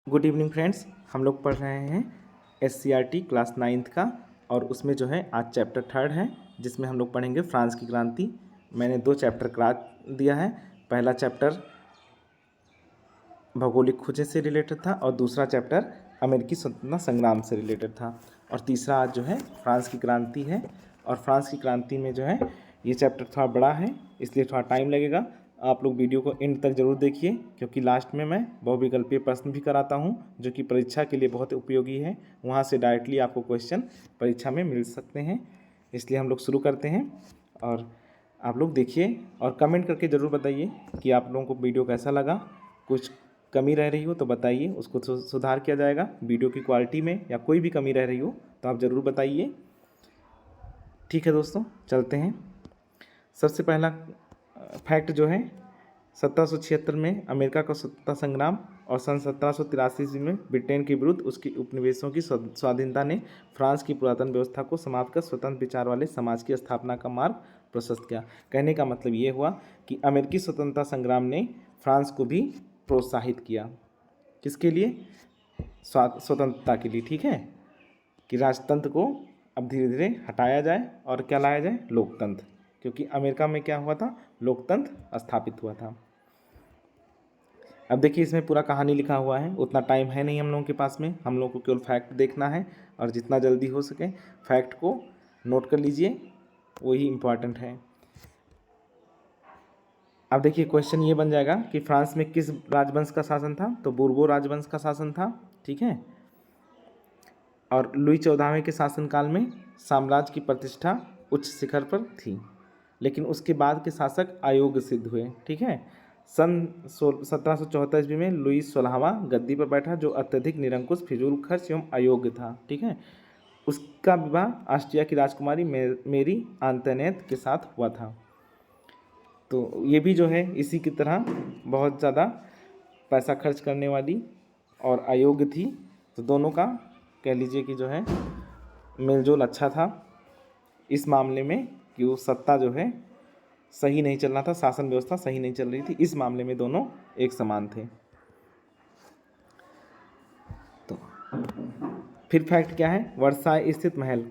Good evening friends. हम लोग पढ़ रहे हैं SCRT क्लास 9th का, और उसमें जो है आज चैप्टर 3 है जिसमें हम लोग पढ़ेंगे फ्रांस की क्रांति। मैंने 2 चैप्टर करा दिया है। पहला चैप्टर भौगोलिक खोजें से रिलेटेड था और दूसरा चैप्टर अमेरिकी स्वतंत्रता संग्राम से रिलेटेड था, और तीसरा आज जो है फ्रांस की क्रांति है। और फ्रांस की क्रांति में जो है ये चैप्टर थोड़ा बड़ा है, इसलिए थोड़ा टाइम लगेगा। आप लोग वीडियो को एंड तक ज़रूर देखिए, क्योंकि लास्ट में मैं बहुविकल्पीय प्रश्न भी कराता हूँ जो कि परीक्षा के लिए बहुत उपयोगी है। वहाँ से डायरेक्टली आपको क्वेश्चन परीक्षा में मिल सकते हैं। इसलिए हम लोग शुरू करते हैं, और आप लोग देखिए और कमेंट करके ज़रूर बताइए कि आप लोगों को वीडियो कैसा लगा। कुछ कमी रह रही हो तो बताइए, उसको सुधार किया जाएगा। वीडियो की क्वालिटी में या कोई भी कमी रह रही हो तो आप ज़रूर बताइए। ठीक है दोस्तों, चलते हैं। सबसे पहला फैक्ट जो है 1776 में अमेरिका का स्वतंत्रता संग्राम और सन 1783 ईस्वी में ब्रिटेन के विरुद्ध उसके उपनिवेशों की स्वाधीनता ने फ्रांस की पुरातन व्यवस्था को समाप्त कर स्वतंत्र विचार वाले समाज की स्थापना का मार्ग प्रशस्त किया। कहने का मतलब ये हुआ कि अमेरिकी स्वतंत्रता संग्राम ने फ्रांस को भी प्रोत्साहित किया। किसके लिए? स्वतंत्रता के लिए। ठीक है, कि राजतंत्र को अब धीरे धीरे हटाया जाए और क्या लाया जाए? लोकतंत्र। क्योंकि अमेरिका में क्या हुआ था? लोकतंत्र स्थापित हुआ था। अब देखिए इसमें पूरा कहानी लिखा हुआ है, उतना टाइम है नहीं हम लोगों के पास में। हम लोगों को केवल फैक्ट देखना है, और जितना जल्दी हो सके फैक्ट को नोट कर लीजिए, वही इम्पॉर्टेंट है। अब देखिए क्वेश्चन ये बन जाएगा कि फ्रांस में किस राजवंश का शासन था? तो बूर्बो राजवंश का शासन था। ठीक है, और लुई 14वें के शासनकाल में साम्राज्य की प्रतिष्ठा उच्च शिखर पर थी, लेकिन उसके बाद के शासक अयोग्य सिद्ध हुए। ठीक है, सन 1774 ईस्वी में लुई 16वां गद्दी पर बैठा, जो अत्यधिक निरंकुश, फिजूल खर्च एवं अयोग्य था। ठीक है, उसका विवाह ऑस्ट्रिया की राजकुमारी मेरी आंतोनेट के साथ हुआ था। तो ये भी जो है इसी की तरह बहुत ज़्यादा पैसा खर्च करने वाली और अयोग्य थी। तो दोनों का कह लीजिए कि जो है मेलजोल अच्छा था इस मामले में, कि वो सत्ता जो है सही नहीं चल रहा था, शासन व्यवस्था सही नहीं चल रही थी। इस मामले में दोनों एक समान थे। तो फिर फैक्ट क्या है? वर्साई स्थित महल।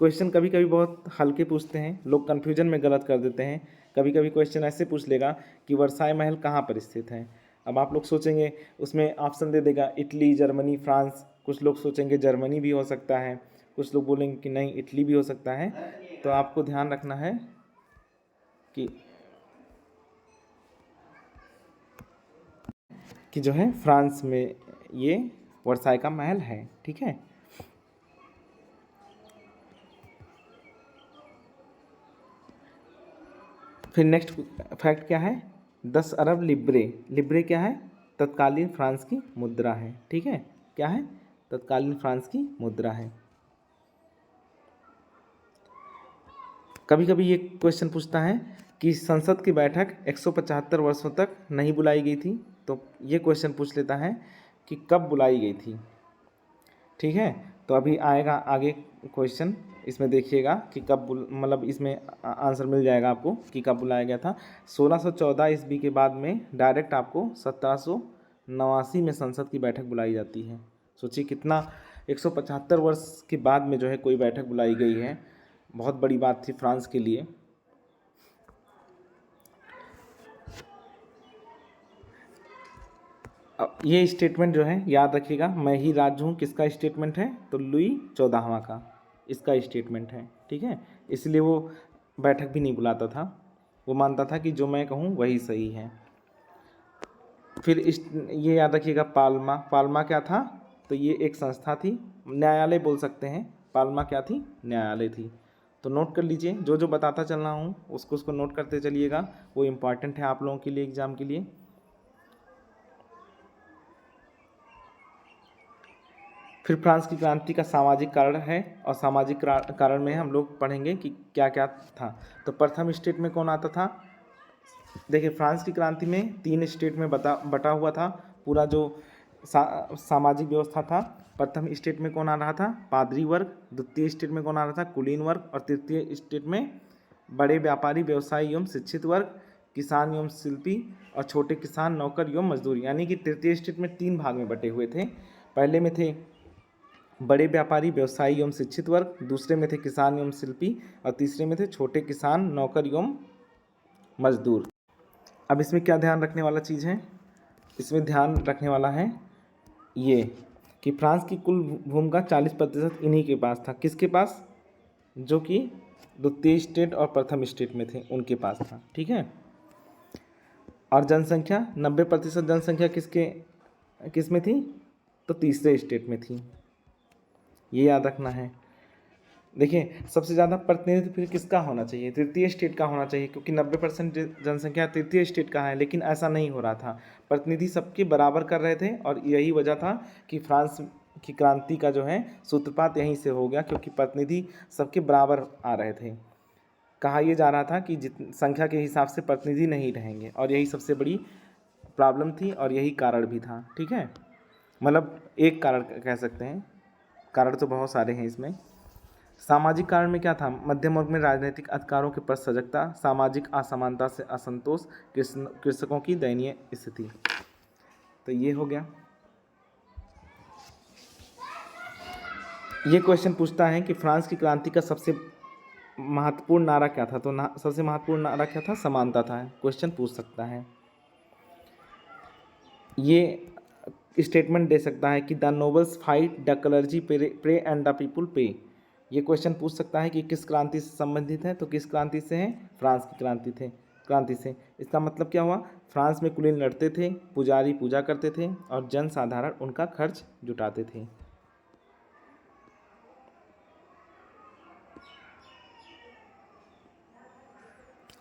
क्वेश्चन कभी कभी बहुत हल्के पूछते हैं, लोग कन्फ्यूजन में गलत कर देते हैं। कभी कभी क्वेश्चन ऐसे पूछ लेगा कि वर्साई महल कहाँ पर स्थित है। अब आप लोग सोचेंगे, उसमें ऑप्शन दे देगा इटली, जर्मनी, फ्रांस। कुछ लोग सोचेंगे जर्मनी भी हो सकता है, कुछ लोग बोलेंगे कि नहीं इटली भी हो सकता है। तो आपको ध्यान रखना है कि जो है फ्रांस में ये वर्साई का महल है। ठीक है, फिर नेक्स्ट फैक्ट क्या है? 10 अरब लिब्रे। लिब्रे क्या है? तत्कालीन फ्रांस की मुद्रा है। ठीक है, क्या है? तत्कालीन फ्रांस की मुद्रा है। कभी कभी ये क्वेश्चन पूछता है कि संसद की बैठक 175 वर्षों तक नहीं बुलाई गई थी। तो ये क्वेश्चन पूछ लेता है कि कब बुलाई गई थी। ठीक है, तो अभी आएगा आगे क्वेश्चन, इसमें देखिएगा कि कब मतलब इसमें आंसर मिल जाएगा आपको कि कब बुलाया गया था। 1614 ईस्वी के बाद में डायरेक्ट आपको 1789 में संसद की बैठक बुलाई जाती है। सोचिए कितना, 175 वर्ष के बाद में जो है कोई बैठक बुलाई गई है। बहुत बड़ी बात थी फ्रांस के लिए। अब ये स्टेटमेंट जो है याद रखिएगा, मैं ही राज हूँ, किसका स्टेटमेंट है? तो लुई 14वां का इसका स्टेटमेंट है। ठीक है, इसलिए वो बैठक भी नहीं बुलाता था, वो मानता था कि जो मैं कहूँ वही सही है। फिर ये याद रखिएगा, पाल्मा। पाल्मा क्या था? तो ये एक संस्था थी, न्यायालय बोल सकते हैं। पाल्मा क्या थी? न्यायालय थी। तो नोट कर लीजिए, जो जो बताता चल रहा हूँ उसको नोट करते चलिएगा, वो इम्पॉर्टेंट है आप लोगों के लिए एग्जाम के लिए। फिर फ्रांस की क्रांति का सामाजिक कारण है, और सामाजिक कारण में हम लोग पढ़ेंगे कि क्या क्या था। तो प्रथम स्टेट में कौन आता था? देखिए फ्रांस की क्रांति में 3 स्टेट में बटा हुआ था पूरा जो सामाजिक व्यवस्था था। प्रथम स्टेट में कौन आ रहा था? पादरी वर्ग। द्वितीय स्टेट में कौन आ रहा था? कुलीन वर्ग। और तृतीय स्टेट में बड़े व्यापारी, व्यवसायी एवं शिक्षित वर्ग। किसान एवं शिल्पी और छोटे किसान, नौकर एवं मजदूर। यानी कि तृतीय स्टेट में 3 भाग में बटे हुए थे। पहले में थे बड़े व्यापारी, व्यवसायी एवं शिक्षित वर्ग, दूसरे में थे किसान एवं शिल्पी, और तीसरे में थे छोटे किसान, नौकर एवं मजदूर। अब इसमें क्या ध्यान रखने वाला चीज़ है, इसमें ध्यान रखने वाला है ये कि फ्रांस की कुल भूमि का 40% इन्हीं के पास था। किसके पास? जो कि द्वितीय स्टेट और प्रथम स्टेट में थे, उनके पास था। ठीक है। और जनसंख्या 90% जनसंख्या किस में थी? तो तीसरे स्टेट में थी। ये याद रखना है। देखिए, सबसे ज़्यादा प्रतिनिधित्व फिर किसका होना चाहिए? तृतीय स्टेट का होना चाहिए, क्योंकि 90% जनसंख्या तृतीय स्टेट का है। लेकिन ऐसा नहीं हो रहा था, प्रतिनिधि सबके बराबर कर रहे थे। और यही वजह था कि फ्रांस की क्रांति का जो है सूत्रपात यहीं से हो गया, क्योंकि प्रतिनिधि सबके बराबर आ रहे थे। कहा यह जा रहा था कि संख्या के हिसाब से प्रतिनिधि नहीं रहेंगे, और यही सबसे बड़ी प्रॉब्लम थी और यही कारण भी था। ठीक है, मतलब एक कारण कह सकते हैं, कारण तो बहुत सारे हैं इसमें। सामाजिक कारण में क्या था? मध्यम वर्ग में राजनीतिक अधिकारों के प्रति सजगता, सामाजिक असमानता से असंतोष, कृषकों की दयनीय स्थिति। तो ये हो गया। ये क्वेश्चन पूछता है कि फ्रांस की क्रांति का सबसे महत्वपूर्ण नारा क्या था? तो सबसे महत्वपूर्ण नारा क्या था? समानता था। क्वेश्चन पूछ सकता है। ये स्टेटमेंट दे सकता है कि the nobles fight, the clergy pray and the people pay. ये क्वेश्चन पूछ सकता है कि किस क्रांति से संबंधित है? तो किस क्रांति से है? फ्रांस की क्रांति से। इसका मतलब क्या हुआ? फ्रांस में कुलीन लड़ते थे, पुजारी पूजा करते थे और जन साधारण उनका खर्च जुटाते थे।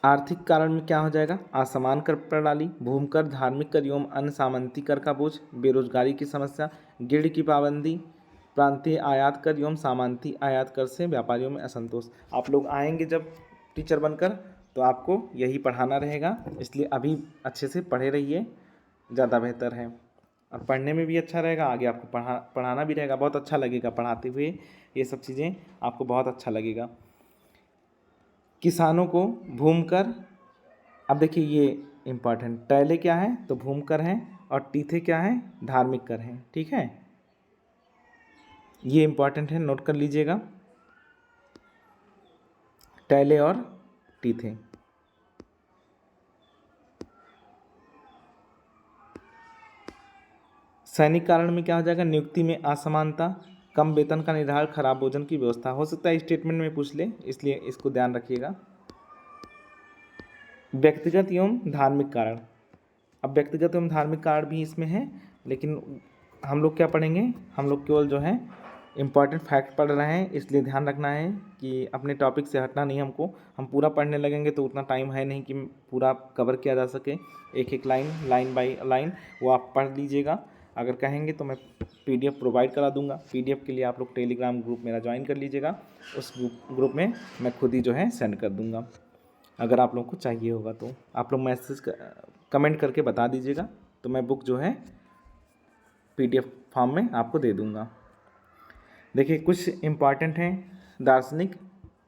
आर्थिक कारण में क्या हो जाएगा? असमान कर प्रणाली, भूमि कर, धार्मिक कर एवं अन्य सामंती कर का बोझ, बेरोजगारी की समस्या, गिड़ की पाबंदी, प्रांतीय आयात कर एवं सामंती आयात कर से व्यापारियों में असंतोष। आप लोग आएंगे जब टीचर बनकर तो आपको यही पढ़ाना रहेगा, इसलिए अभी अच्छे से पढ़े रहिए, ज़्यादा बेहतर है। और पढ़ने में भी अच्छा रहेगा, आगे आपको पढ़ाना भी रहेगा, बहुत अच्छा लगेगा पढ़ाते हुए। ये सब चीज़ें आपको बहुत अच्छा लगेगा। किसानों को भूमि कर, अब देखिए ये इम्पॉर्टेंट, टैले क्या है? तो भूमि कर है, और टीथे क्या है? धार्मिक कर है। ठीक है, ये इम्पॉर्टेंट है, नोट कर लीजिएगा, टैले और टीथे। सैनिक कारण में क्या हो जाएगा? नियुक्ति में असमानता, कम वेतन का निर्धारण, खराब भोजन की व्यवस्था। हो सकता है स्टेटमेंट में पूछ ले, इसलिए इसको ध्यान रखिएगा। व्यक्तिगत एवं धार्मिक कारण, अब व्यक्तिगत एवं धार्मिक कारण भी इसमें है, लेकिन हम लोग क्या पढ़ेंगे? हम लोग केवल जो है इम्पॉर्टेंट फैक्ट पढ़ रहे हैं, इसलिए ध्यान रखना है कि अपने टॉपिक से हटना नहीं हमको। हम पूरा पढ़ने लगेंगे तो उतना टाइम है नहीं कि पूरा कवर किया जा सके। एक एक लाइन बाय लाइन वो आप पढ़ लीजिएगा। अगर कहेंगे तो मैं PDF प्रोवाइड करा दूंगा। PDF के लिए आप लोग टेलीग्राम ग्रुप मेरा ज्वाइन कर लीजिएगा, उस ग्रुप में मैं खुद ही जो है सेंड कर दूंगा। अगर आप लोगों को चाहिए होगा तो आप लोग कमेंट करके बता दीजिएगा, तो मैं बुक जो है PDF फॉर्म में आपको दे दूंगा। देखिए कुछ इम्पॉर्टेंट हैं, दार्शनिक,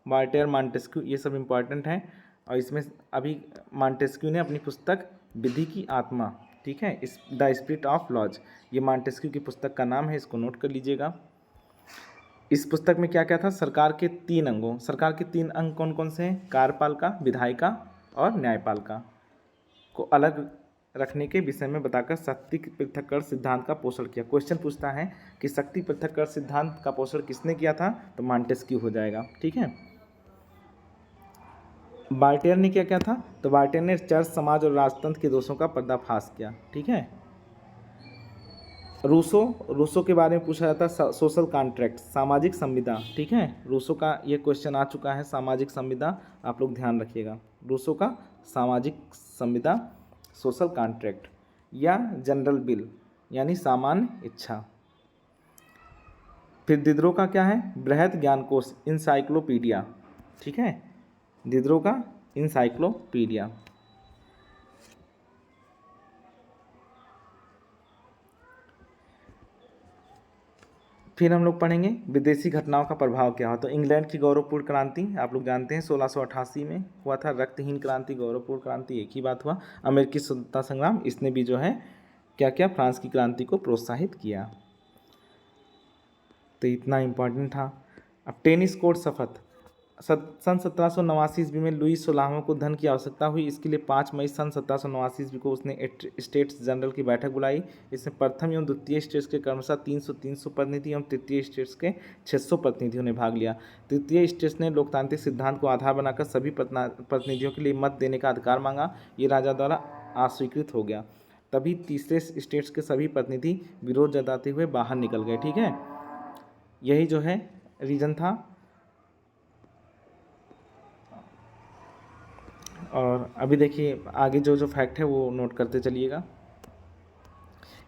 वॉल्टेयर, मॉन्टेस्क्यू, ये सब इम्पॉर्टेंट हैं। और इसमें अभी मॉन्टेस्क्यू ने अपनी पुस्तक विधि की आत्मा, ठीक है, द स्पिरिट ऑफ लॉज, ये मॉन्टेस्क्यू की पुस्तक का नाम है, इसको नोट कर लीजिएगा। इस पुस्तक में क्या क्या था? सरकार के 3 अंगों, सरकार के 3 अंग कौन कौन से हैं? कार्यपालिका, विधायिका और न्यायपालिका को अलग रखने के विषय में बताकर शक्ति पृथक्करण सिद्धांत का पोषण किया। क्वेश्चन पूछता है कि शक्ति पृथक्करण सिद्धांत का पोषण किसने किया था? तो मॉन्टेस्क्यू हो जाएगा। ठीक है। वॉल्टेयर ने क्या किया था? तो वॉल्टेयर ने चर्च, समाज और राजतंत्र के दोषों का पर्दाफाश किया। ठीक है। रूसो के बारे में पूछा जाता है, सोशल कॉन्ट्रैक्ट, सामाजिक संविदा। ठीक है, रूसो का ये क्वेश्चन आ चुका है, सामाजिक संविदा, आप लोग ध्यान रखिएगा। रूसो का सामाजिक संविदा, सोशल कॉन्ट्रैक्ट, या जनरल बिल यानी सामान्य इच्छा। फिर दिदरो का क्या है? बृहद ज्ञानकोश, इंसाइक्लोपीडिया। ठीक है, दिदरो का इंसाइक्लोपीडिया। फिर हम लोग पढ़ेंगे विदेशी घटनाओं का प्रभाव क्या हो। तो इंग्लैंड की गौरवपूर्ण क्रांति आप लोग जानते हैं 1688 में हुआ था। रक्तहीन क्रांति, गौरवपूर्ण क्रांति एक ही बात हुआ। अमेरिकी स्वतंत्रता संग्राम, इसने भी जो है क्या क्या फ्रांस की क्रांति को प्रोत्साहित किया। तो इतना इम्पोर्टेंट था। अब टेनिस कोर्ट शपथ। सन 1789 ईस्वी में लुई 16वां को धन की आवश्यकता हुई। इसके लिए 5 मई सन 1789 ईस्वी को उसने स्टेट्स जनरल की बैठक बुलाई। इसमें प्रथम एवं द्वितीय स्टेट्स के क्रमशः 300 प्रतिनिधि एवं तृतीय स्टेट्स के 600 प्रतिनिधियों ने भाग लिया। तृतीय स्टेट्स ने लोकतांत्रिक सिद्धांत को आधार बनाकर सभी प्रतिनिधियों के लिए मत देने का अधिकार मांगा। ये राजा द्वारा अस्वीकृत हो गया। तभी तीसरे स्टेट्स के सभी प्रतिनिधि विरोध जताते हुए बाहर निकल गए। ठीक है, यही जो है रीजन था। और अभी देखिए आगे जो जो फैक्ट है वो नोट करते चलिएगा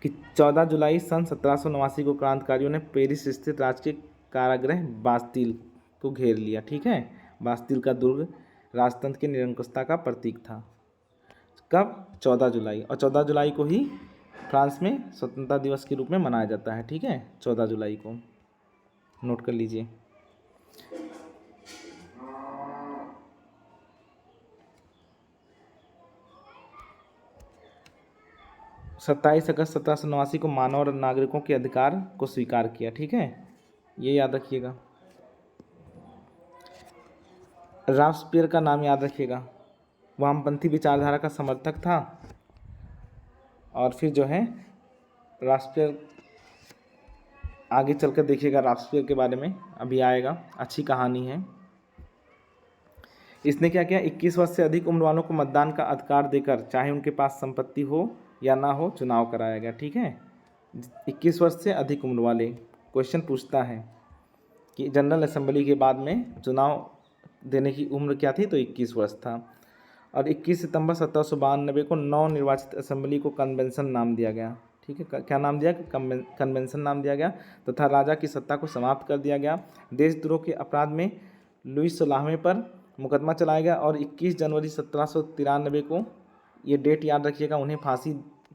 कि 14 जुलाई सन 1789 को क्रांतिकारियों ने पेरिस स्थित राजकीय कारागृह बास्तिल को घेर लिया। ठीक है, बास्तिल का दुर्ग राजतंत्र की निरंकुशता का प्रतीक था। कब? 14 जुलाई। और 14 जुलाई को ही फ्रांस में स्वतंत्रता दिवस के रूप में मनाया जाता है। ठीक है, 14 जुलाई को नोट कर लीजिए। सत्ताईस अगस्त 1789 को मानव और नागरिकों के अधिकार को स्वीकार किया। ठीक है, ये याद रखिएगा। रॉबस्पियर का नाम याद रखिएगा, वामपंथी विचारधारा का समर्थक था। और फिर जो है रॉबस्पियर, आगे चलकर देखिएगा रॉबस्पियर के बारे में, अभी आएगा, अच्छी कहानी है। इसने क्या किया, 21 वर्ष से अधिक उम्र वालों को मतदान का अधिकार देकर, चाहे उनके पास संपत्ति हो या ना हो, चुनाव कराया गया। ठीक है, 21 वर्ष से अधिक उम्र वाले। क्वेश्चन पूछता है कि जनरल असेंबली के बाद में चुनाव देने की उम्र क्या थी, तो 21 वर्ष था। और 21 सितंबर 1792 को नवनिर्वाचित असेंबली को कन्वेंशन नाम दिया गया। ठीक है, क्या नाम दिया? कन्वेंशन नाम दिया गया, तथा राजा की सत्ता को समाप्त कर दिया गया। देशद्रोह के अपराध में लुई 16वें पर मुकदमा चलाया गया और 21 जनवरी 1793 को, ये डेट याद रखिएगा, उन्हें फांसी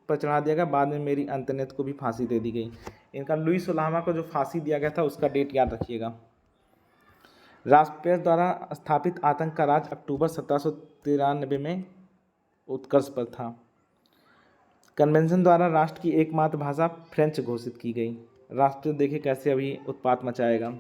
पर चढ़ा दिया गया। बाद में मेरी अंतर्नेत को भी फांसी दे दी गई। इनका लुई 16वां को जो फांसी दिया गया था उसका डेट याद रखिएगा। रॉबस्पियर द्वारा स्थापित आतंक का राज अक्टूबर 1793 में उत्कर्ष पर था। कन्वेंशन द्वारा राष्ट्र की एकमात्र भाषा फ्रेंच घोषित की गई। राष्ट्र देखे कैसे अभी उत्पात मचाएगा।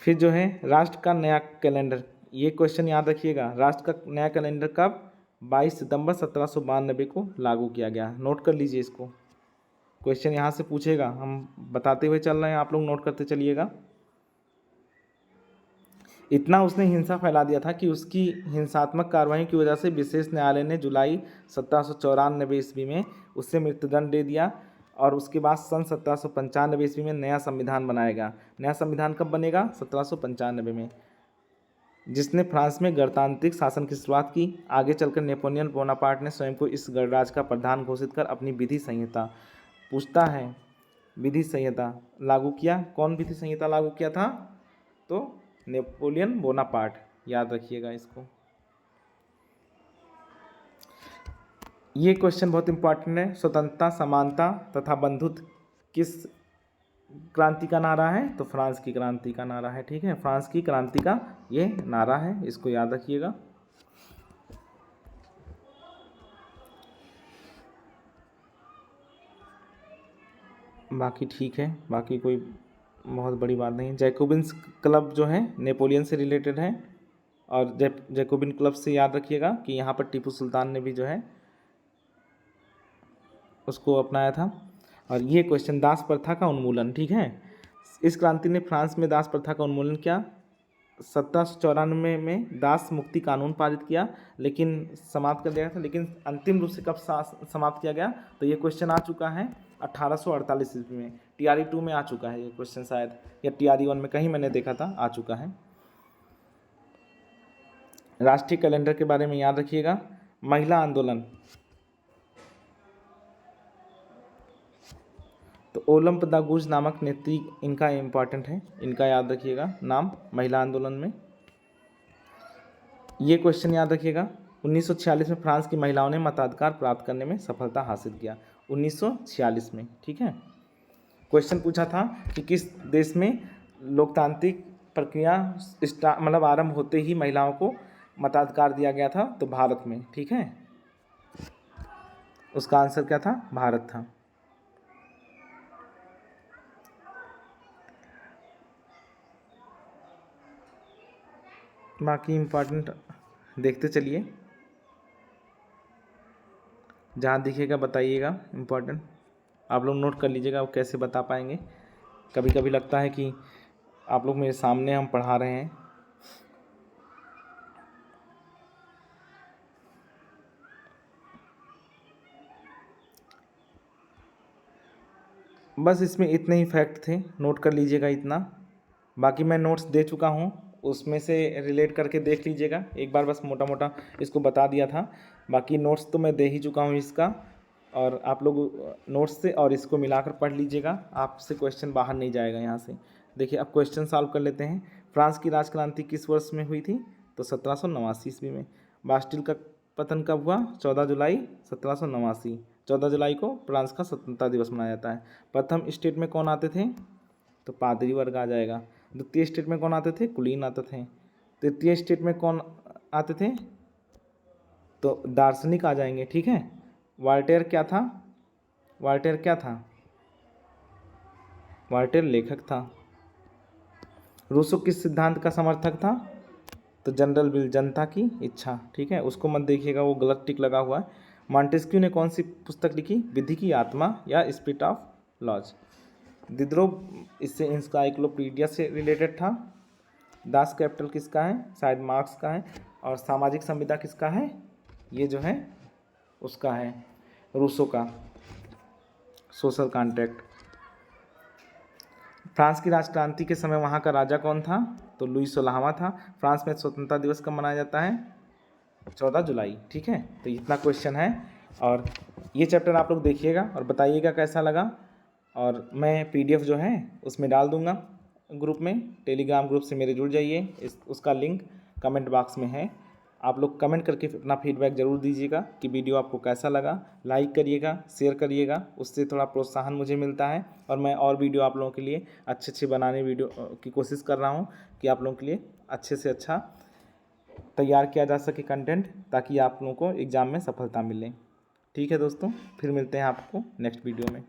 फिर जो है राष्ट्र का नया कैलेंडर, ये क्वेश्चन याद रखिएगा। राष्ट्र का नया कैलेंडर कब? 22 सितंबर 1792 को लागू किया गया। नोट कर लीजिए इसको, क्वेश्चन यहाँ से पूछेगा, हम बताते हुए चल रहे हैं, आप लोग नोट करते चलिएगा। इतना उसने हिंसा फैला दिया था कि उसकी हिंसात्मक कार्रवाई की वजह से विशेष न्यायालय ने जुलाई 1794 ईस्वी में उससे मृत्युदंड दे दिया। और उसके बाद सन 1795 ईस्वी में नया संविधान बनाया गया। नया संविधान कब बनेगा? 1795 में, जिसने फ्रांस में गणतांत्रिक शासन की शुरुआत की। आगे चलकर नेपोलियन बोनापार्ट ने स्वयं को इस गणराज्य का प्रधान घोषित कर अपनी विधि संहिता, पूछता है, विधि संहिता लागू किया। कौन विधि संहिता लागू किया था? तो नेपोलियन बोनापार्ट, याद रखिएगा इसको। ये क्वेश्चन बहुत इंपॉर्टेंट है। स्वतंत्रता, समानता तथा बंधुत्व किस क्रांति का नारा है? तो फ्रांस की क्रांति का नारा है। ठीक है, फ्रांस की क्रांति का ये नारा है, इसको याद रखिएगा। बाकी ठीक है, बाकी कोई बहुत बड़ी बात नहीं। जैकोबिन्स क्लब जो है नेपोलियन से रिलेटेड है। और जैकोबिन क्लब से याद रखिएगा कि यहाँ पर टीपू सुल्तान ने भी जो है उसको अपनाया था। और ये क्वेश्चन दास प्रथा का उन्मूलन। ठीक है, इस क्रांति ने फ्रांस में दास प्रथा का उन्मूलन किया। 1794 में दास मुक्ति कानून पारित किया, लेकिन समाप्त कर दिया था। लेकिन अंतिम रूप से कब समाप्त किया गया? तो ये क्वेश्चन आ चुका है 1848 ईस्वी में। TRE 2 में आ चुका है ये क्वेश्चन शायद, या TRE 1 में, कहीं मैंने देखा था, आ चुका है। राष्ट्रीय कैलेंडर के बारे में याद रखिएगा। महिला आंदोलन, तो ओलंप द गुज नामक नेत्री, इनका इम्पॉर्टेंट है, इनका याद रखिएगा नाम महिला आंदोलन में। ये क्वेश्चन याद रखिएगा। 1946 में फ्रांस की महिलाओं ने मताधिकार प्राप्त करने में सफलता हासिल किया। 1946 में। ठीक है, क्वेश्चन पूछा था कि किस देश में लोकतांत्रिक प्रक्रिया मतलब आरंभ होते ही महिलाओं को मताधिकार दिया गया था, तो भारत में। ठीक है, उसका आंसर क्या था? भारत था। बाकी इम्पोर्टेंट देखते चलिए, जहाँ दिखेगा बताइएगा। इम्पोर्टेंट आप लोग नोट कर लीजिएगा, वो कैसे बता पाएंगे। कभी कभी लगता है कि आप लोग मेरे सामने हम पढ़ा रहे हैं। बस इसमें इतने ही फैक्ट थे, नोट कर लीजिएगा इतना। बाकी मैं नोट्स दे चुका हूँ, उसमें से रिलेट करके देख लीजिएगा एक बार, बस मोटा मोटा इसको बता दिया था। बाकी नोट्स तो मैं दे ही चुका हूँ इसका, और आप लोग नोट्स से और इसको मिलाकर पढ़ लीजिएगा, आपसे क्वेश्चन बाहर नहीं जाएगा यहाँ से। देखिए अब क्वेश्चन सॉल्व कर लेते हैं। फ्रांस की राजक्रांति किस वर्ष में हुई थी? तो 1789 ईस्वी में। बास्टिल का पतन कब हुआ? 14 जुलाई 1789। 14 जुलाई को फ्रांस का स्वतंत्रता दिवस मनाया जाता है। प्रथम स्टेट में कौन आते थे? तो पादरी वर्ग आ जाएगा। द्वितीय स्टेट में कौन आते थे? कुलीन आते थे। तृतीय स्टेट में कौन आते थे? तो दार्शनिक आ जाएंगे। ठीक है, वॉल्टेयर क्या था? वॉल्टेयर क्या था? वॉल्टेयर लेखक था। रूसो किस सिद्धांत का समर्थक था? तो जनरल विल, जनता की इच्छा। ठीक है, उसको मत देखिएगा, वो गलत टिक लगा हुआ है। मॉन्टेस्क्यू ने कौन सी पुस्तक लिखी? विधि की आत्मा या स्पिरिट ऑफ लॉज। दिद्रो इससे इंसाइक्लोपीडिया से रिलेटेड था। दास कैपिटल किसका है? शायद मार्क्स का है। और सामाजिक संविदा किसका है? ये जो है उसका है, रूसो का, सोशल कॉन्ट्रैक्ट। फ्रांस की राजक्रांति के समय वहाँ का राजा कौन था? तो लुई 16वां था। फ्रांस में स्वतंत्रता दिवस कब मनाया जाता है? 14 जुलाई। ठीक है, तो इतना क्वेश्चन है, और ये चैप्टर आप लोग देखिएगा और बताइएगा कैसा लगा। और मैं PDF जो है उसमें डाल दूँगा ग्रुप में, टेलीग्राम ग्रुप से मेरे जुड़ जाइए, उसका लिंक कमेंट बॉक्स में है। आप लोग कमेंट करके अपना फीडबैक ज़रूर दीजिएगा कि वीडियो आपको कैसा लगा। लाइक करिएगा, शेयर करिएगा, उससे थोड़ा प्रोत्साहन मुझे मिलता है, और मैं और वीडियो आप लोगों के लिए अच्छे बनाने वीडियो की कोशिश कर रहा हूँ कि आप लोगों के लिए अच्छे से अच्छा तैयार किया जा सके कंटेंट, ताकि आप लोगों को एग्ज़ाम में सफलता मिले। ठीक है दोस्तों, फिर मिलते हैं आपको नेक्स्ट वीडियो में।